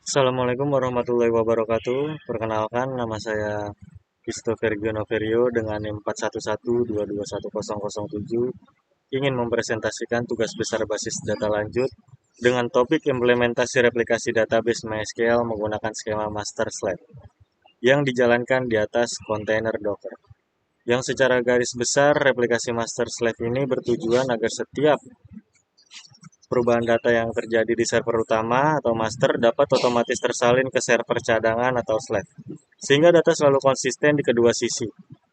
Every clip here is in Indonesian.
Assalamualaikum warahmatullahi wabarakatuh. Perkenalkan, nama saya Christopher Gionoverio dengan NIM 411221007. Ingin mempresentasikan tugas besar basis data lanjut dengan topik implementasi replikasi database MySQL menggunakan skema master slave yang dijalankan di atas kontainer Docker. Yang secara garis besar, replikasi master slave ini bertujuan agar setiap perubahan data yang terjadi di server utama atau master dapat otomatis tersalin ke server cadangan atau slave, sehingga data selalu konsisten di kedua sisi.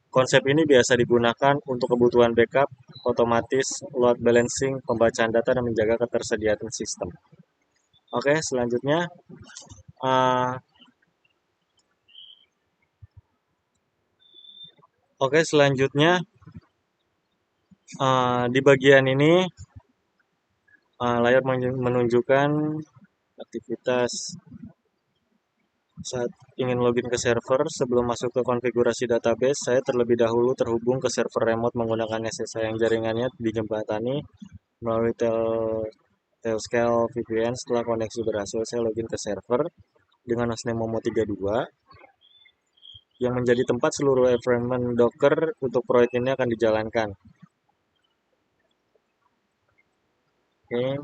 Konsep ini biasa digunakan untuk kebutuhan backup, otomatis, load balancing, pembacaan data, dan menjaga ketersediaan sistem. Oke, selanjutnya, uh, oke selanjutnya di bagian ini layar menunjukkan aktivitas saat ingin login ke server. Sebelum masuk ke konfigurasi database, saya terlebih dahulu terhubung ke server remote menggunakan SSH yang jaringannya dijembatani melalui Tailscale VPN. Setelah koneksi berhasil, saya login ke server dengan hostname Momo32 yang menjadi tempat seluruh environment Docker untuk proyek ini akan dijalankan. Oke.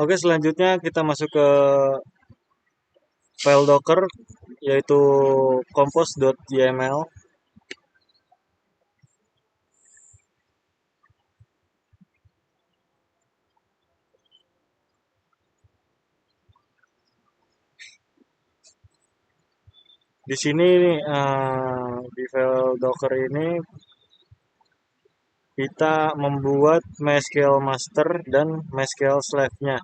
Oke, selanjutnya kita masuk ke file Docker yaitu compose.yml. Di sini di file Docker ini kita membuat MySQL master dan MySQL slave-nya.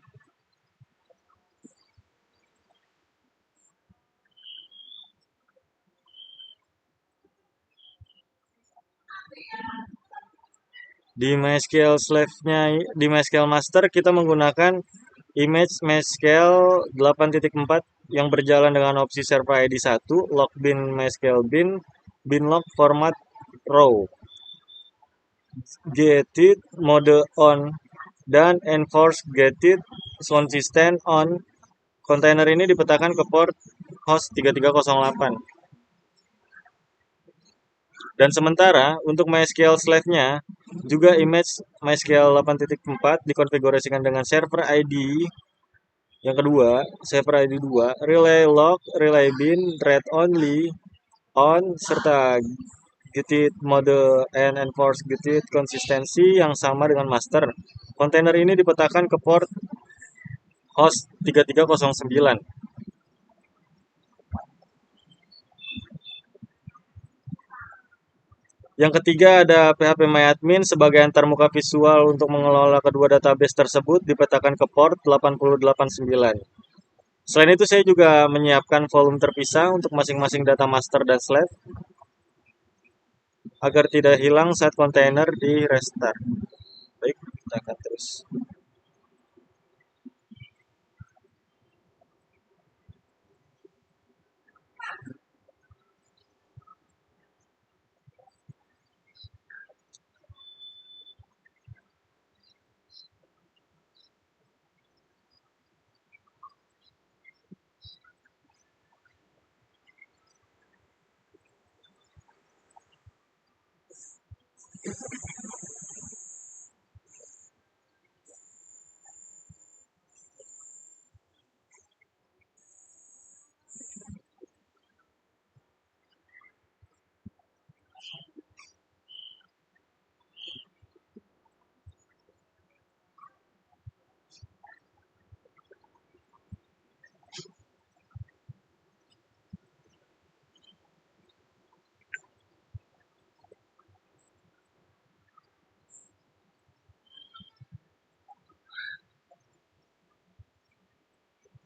Di MySQL slave-nya, di MySQL master kita menggunakan image MySQL 8.4 yang berjalan dengan opsi server ID 1, log bin MySQL bin log format row, get it mode on, dan enforce get it consistent on. Kontainer ini dipetakan ke port host 3308. Dan sementara untuk MySQL slave-nya juga image MySQL 8.4 dikonfigurasikan dengan server ID yang kedua, server ID 2, relay log, relay bin, read only, on, serta Git mode and enforce Git konsistensi yang sama dengan master. Kontainer ini dipetakan ke port host 3309. Yang ketiga ada phpMyAdmin sebagai antarmuka visual untuk mengelola kedua database tersebut dipetakan ke port 8089. Selain itu saya juga menyiapkan volume terpisah untuk masing-masing data master dan slave agar tidak hilang saat kontainer di restart. Baik, kita akan terus.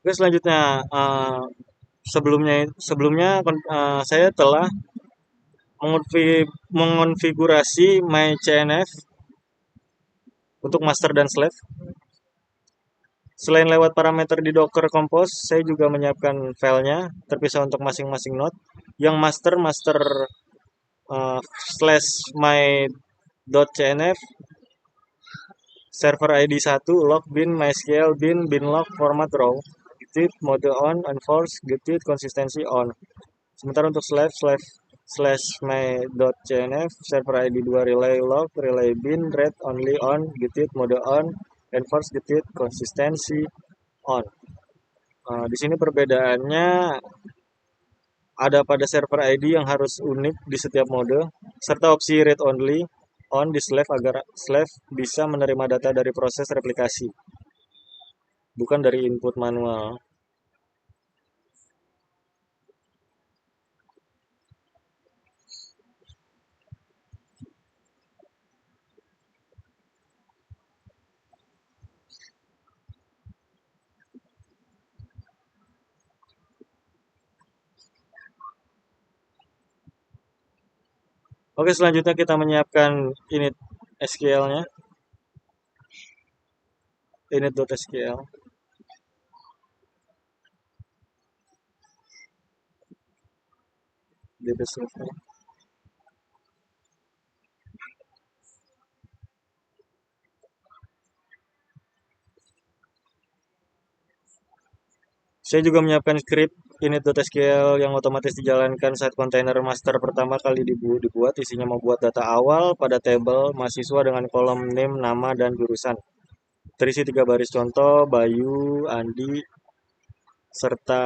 Oke, selanjutnya sebelumnya saya telah mengonfigurasi myCNF untuk master dan slave. Selain lewat parameter di Docker Compose, saya juga menyiapkan filenya terpisah untuk masing-masing node. Yang master slash my.cnf server ID 1 log bin mysql bin log format raw git mode on enforce git konsistensi on. Sementara untuk slash my.cnf server ID 2 relay log relay bin read only on git mode on enforce git konsistensi on. Di sini perbedaannya ada pada server ID yang harus unik di setiap mode, serta opsi read only on di slave agar slave bisa menerima data dari proses replikasi, bukan dari input manual. Oke, selanjutnya kita menyiapkan init SQL-nya, init.sql. Saya juga menyiapkan script init.sql yang otomatis dijalankan saat kontainer master pertama kali dibuat. Isinya membuat data awal pada tabel mahasiswa dengan kolom name, nama, dan jurusan. Terisi 3 baris contoh, Bayu, Andi, serta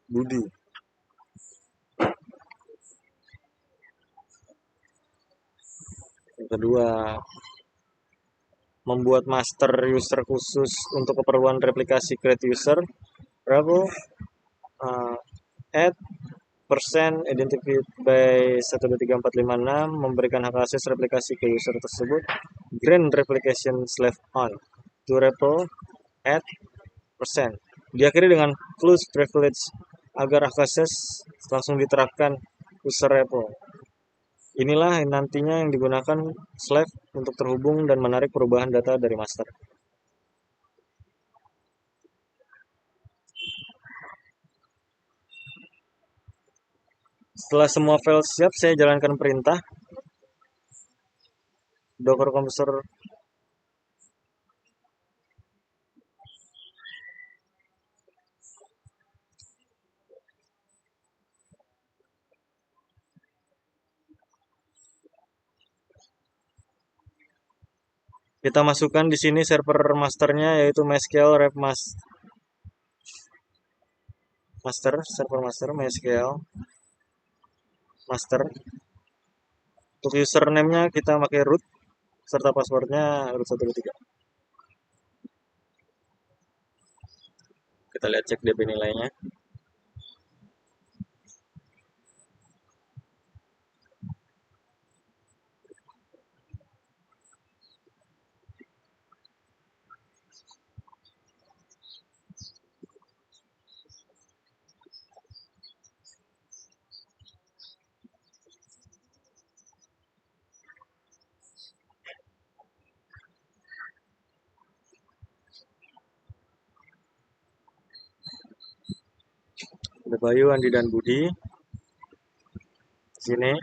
Budi. Yang kedua, membuat master user khusus untuk keperluan replikasi create user. Berapa? Add persen identified by 123456 memberikan hak akses replikasi ke user tersebut. Grant replication slave on to repo add persen. Diakhiri dengan close privilege agar hak akses langsung diterapkan user repo. Inilah nantinya yang digunakan slave untuk terhubung dan menarik perubahan data dari master. Setelah semua file siap, saya jalankan perintah. Docker Composer kita masukkan di sini server masternya yaitu MySQL rep master server master MySQL master. Untuk username-nya kita pakai root serta passwordnya root 123. Kita lihat cek DB nilainya. Ada Bayu, Andi, dan Budi. Sini.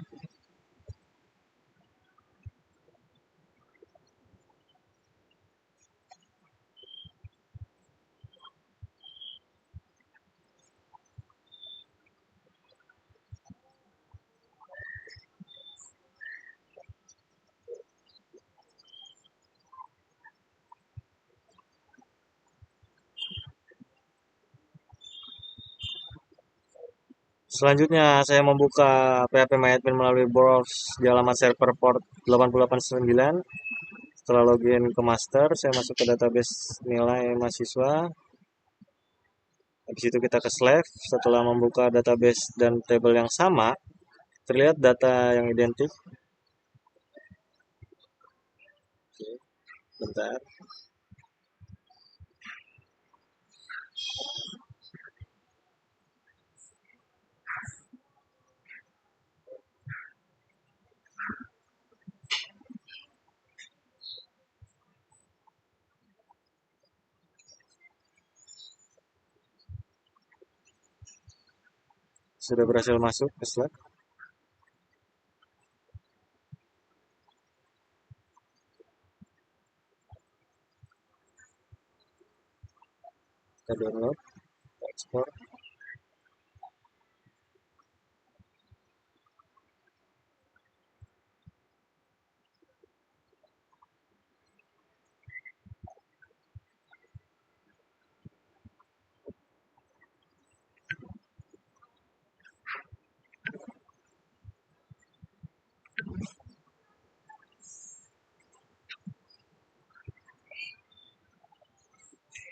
Selanjutnya saya membuka phpMyAdmin melalui browse di alamat server port 8089. Setelah login ke master, saya masuk ke database nilai mahasiswa. Habis itu kita ke Slack. Setelah membuka database dan tabel yang sama, terlihat data yang identik. Oke, bentar. Sudah berhasil masuk ke Slack. Kita download, kita ekspor.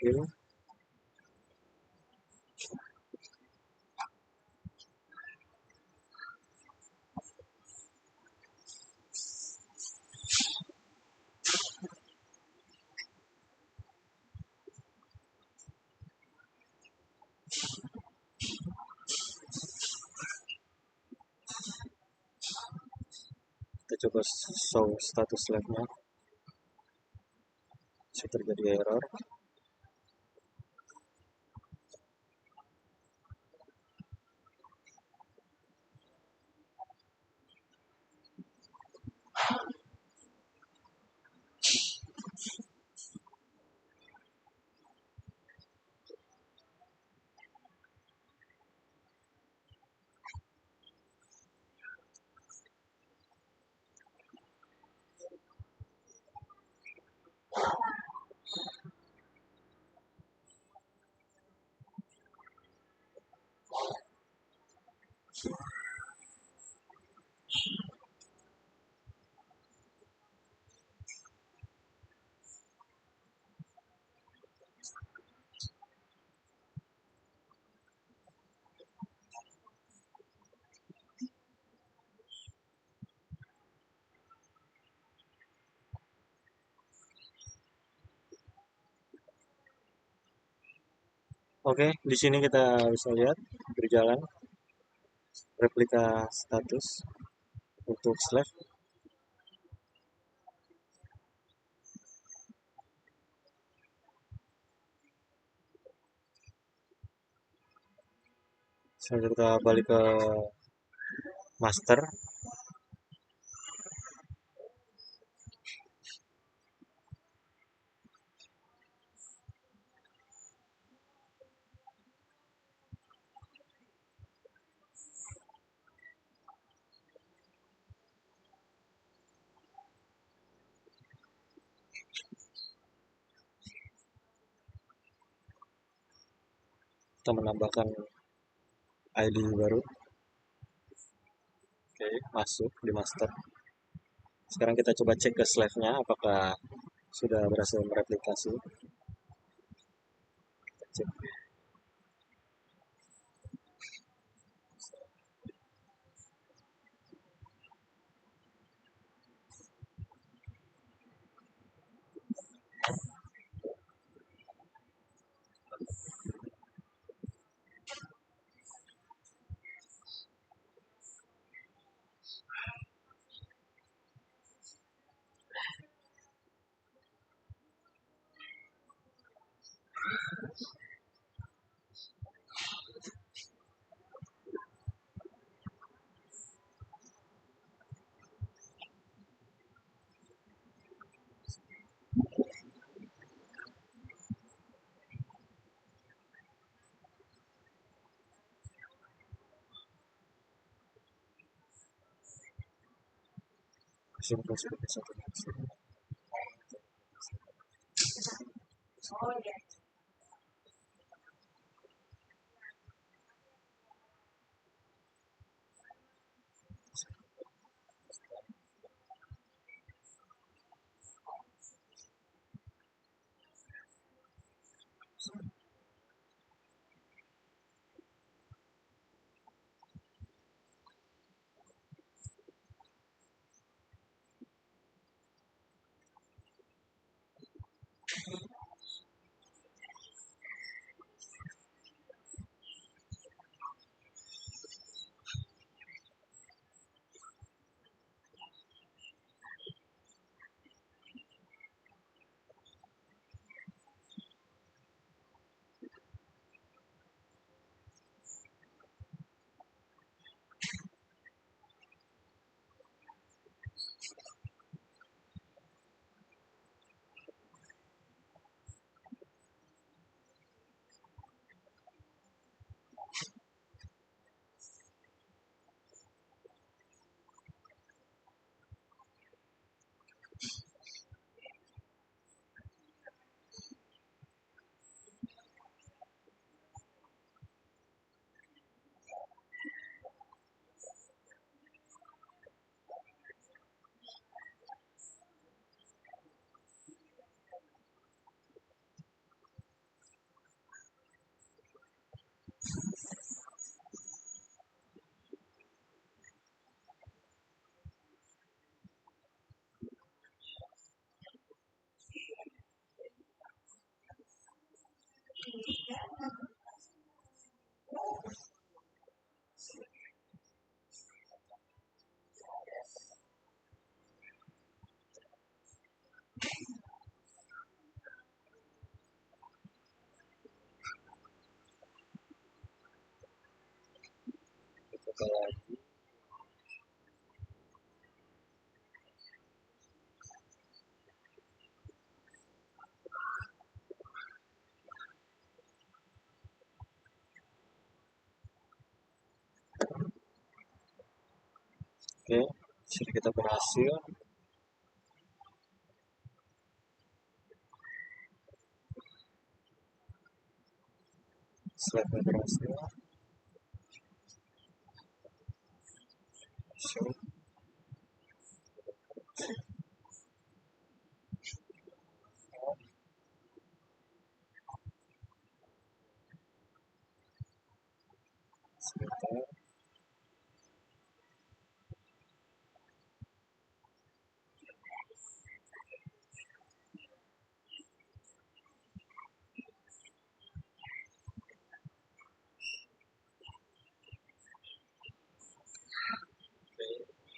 Ini kita coba show status Slack-nya. Bisa terjadi error. Oke, di sini kita bisa lihat berjalan replika status untuk Slack. Selanjutnya kita balik ke master. kita menambahkan ID baru. Oke, masuk di master. Sekarang kita coba cek ke slave-nya apakah sudah berhasil mereplikasi. Kita cek. Simple seperti satu. Kita lagi. Oke, sudah kita berhasil. Slide-nya berhasil. Show. Sebentar. Oke.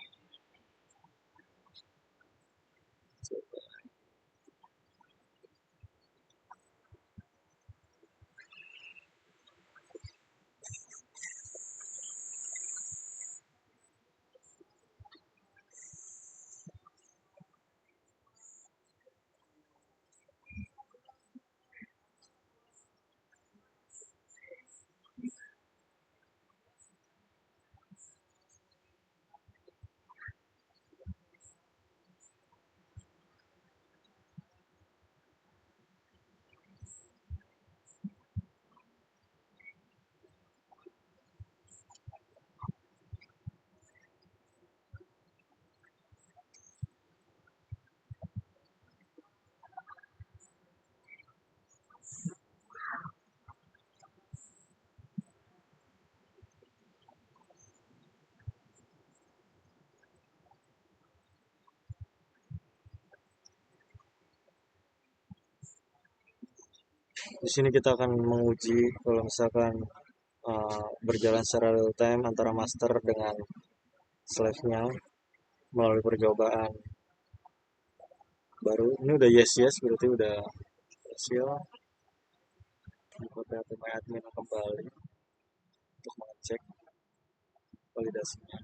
Di sini kita akan menguji kalau misalkan berjalan secara real time antara master dengan slave-nya melalui percobaan baru. Ini udah yes yes berarti udah berhasil. Buka PHP admin kembali untuk mengecek validasinya.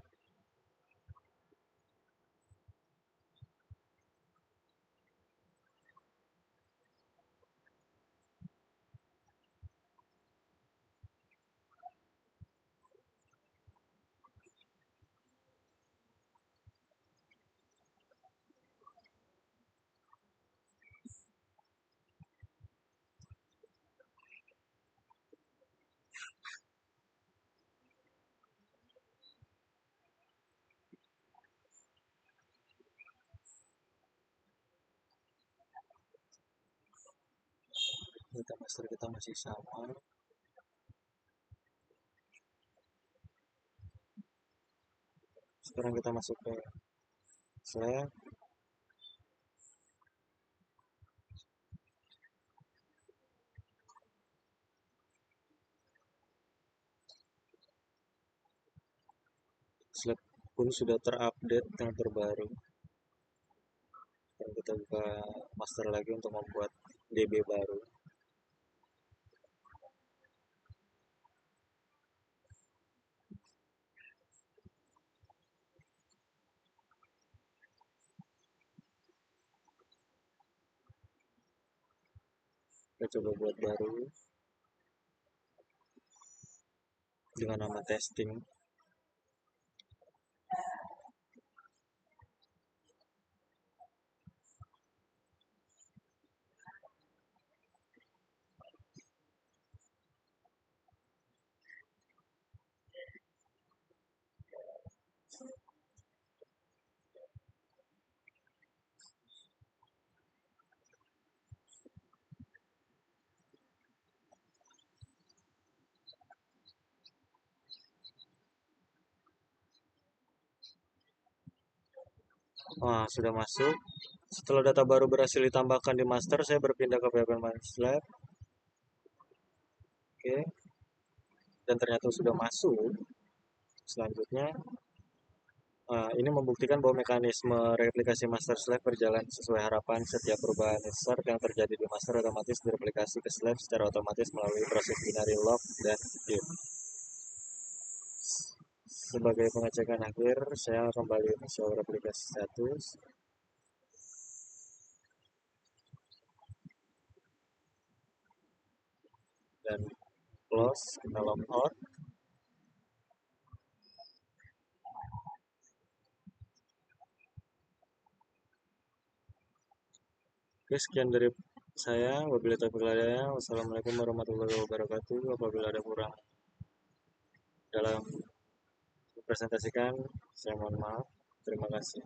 Data master kita masih sama. Sekarang kita masuk ke slave. Slave pun sudah terupdate yang terbaru. Sekarang kita buka master lagi untuk membuat DB baru. Kita coba buat baru dengan nama testing. Nah, sudah masuk. Setelah data baru berhasil ditambahkan di master, saya berpindah ke PHP Lab. Oke, dan ternyata sudah masuk. Selanjutnya, ini membuktikan bahwa mekanisme replikasi master slave berjalan sesuai harapan. Setiap perubahan insert yang terjadi di master otomatis direplikasi ke slave secara otomatis melalui proses binary log dan if. Sebagai pengecekan akhir, saya kembali ke show replikasi status dan close, kita log out. Oke, sekian dari saya. Wabillahi taufiq walhidayah. Wassalamualaikum warahmatullahi wabarakatuh. Apabila ada kurang dalam mempresentasikan, saya mohon maaf. Terima kasih.